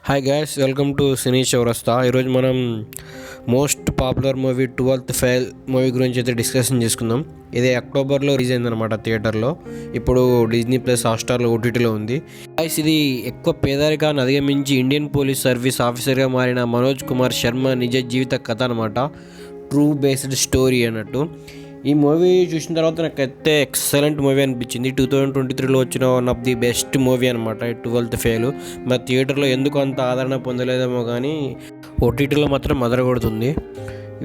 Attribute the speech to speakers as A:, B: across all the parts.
A: Hi guys, welcome to సినీ చౌరస్తా. ఈరోజు మనం most popular movie 12th fail movie గురించి అయితే డిస్కషన్ చేసుకుందాం. ఇది అక్టోబర్లో రిలీజ్ అయిందనమాట థియేటర్లో. ఇప్పుడు డిజ్నీ ప్లస్ హాట్స్టార్లో ఓటీటీలో ఉంది. గైస్, ఇది ఎక్కువ పేదరికాన్ని అధిగమించి ఇండియన్ పోలీస్ సర్వీస్ ఆఫీసర్గా మారిన మనోజ్ కుమార్ శర్మ నిజ జీవిత కథ అనమాట. ట్రూ బేస్డ్ స్టోరీ అన్నట్టు. ఈ మూవీ చూసిన తర్వాత నాకైతే ఎక్సలెంట్ మూవీ అనిపించింది. 2023లో వచ్చిన one of the best movie అనమాట 12th ఫెయిల్. మరి థియేటర్లో ఎందుకు అంత ఆదరణ పొందలేదేమో కానీ ఓటీటీలో మాత్రం అదరగొడుతుంది.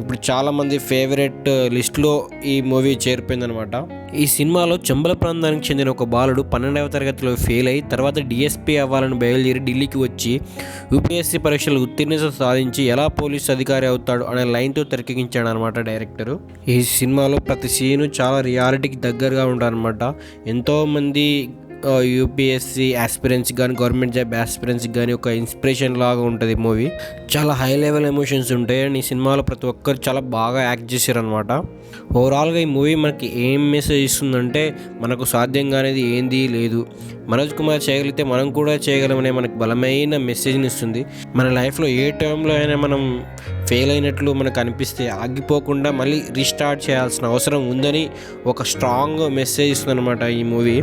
A: ఇప్పుడు చాలామంది ఫేవరెట్ లిస్ట్లో ఈ మూవీ చేరిపోయిందనమాట. ఈ సినిమాలో చంబల ప్రాంతానికి చెందిన ఒక బాలుడు 12వ తరగతిలో ఫెయిల్ అయ్యి తర్వాత డిఎస్పీ అవ్వాలని బయలుదేరి ఢిల్లీకి వచ్చి యూపీఎస్సీ పరీక్షలు ఉత్తీర్ణత సాధించి ఎలా పోలీస్ అధికారి అవుతాడు అనే లైన్తో తెరకెక్కించాడు అనమాట డైరెక్టరు. ఈ సినిమాలో ప్రతి సీను చాలా రియాలిటీకి దగ్గరగా ఉంటారనమాట. ఎంతోమంది యూపీఎస్సీ ఆస్పిరెన్స్కి కానీ గవర్నమెంట్ జాబ్ ఆస్పిరెన్స్కి కానీ ఒక ఇన్స్పిరేషన్ లాగా ఉంటుంది మూవీ. చాలా హై లెవెల్ ఎమోషన్స్ ఉంటాయి అండ్ ఈ సినిమాలో ప్రతి ఒక్కరు చాలా బాగా యాక్ట్ చేశారనమాట. ఓవరాల్గా ఈ మూవీ మనకి ఏం మెసేజ్ ఇస్తుందంటే మనకు సాధ్యంగా అనేది ఏంది లేదు, మనోజ్ కుమార్ చేయగలిగితే మనం కూడా చేయగలమనే మనకు బలమైన మెసేజ్ని ఇస్తుంది. మన లైఫ్లో ఏ టైంలో అయినా మనం ఫెయిల్ అయినట్లు మనకు అనిపిస్తే ఆగిపోకుండా మళ్ళీ రీస్టార్ట్ చేయాల్సిన అవసరం ఉందని ఒక స్ట్రాంగ్ మెసేజ్ ఇస్తుంది అనమాట ఈ మూవీ.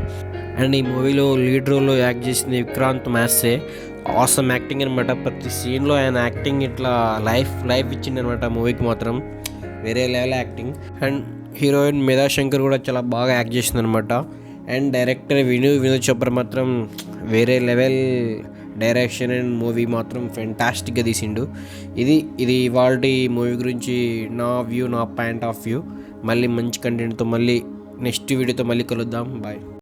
A: అండ్ ఈ మూవీలో లీడ్ రోల్లో యాక్ట్ చేసింది విక్రాంత్ మ్యాథ్సే. ఆసమ్ యాక్టింగ్ అనమాట. ప్రతి సీన్లో ఆయన యాక్టింగ్ ఇట్లా లైఫ్ ఇచ్చింది అనమాట మూవీకి మాత్రం. వేరే లెవెల్ యాక్టింగ్. అండ్ హీరోయిన్ మేధా శంకర్ కూడా చాలా బాగా యాక్ట్ చేసింది అనమాట. అండ్ డైరెక్టర్ వినోద్ చోప్రా మాత్రం వేరే లెవెల్ డైరెక్షన్ అండ్ మూవీ మాత్రం ఫెంటాస్టిక్గా తీసిండు. ఇది ఇవాల్టి మూవీ గురించి నా పాయింట్ ఆఫ్ వ్యూ. మళ్ళీ మంచి కంటెంట్తో మళ్ళీ నెక్స్ట్ వీడియోతో మళ్ళీ కలుద్దాం. బాయ్.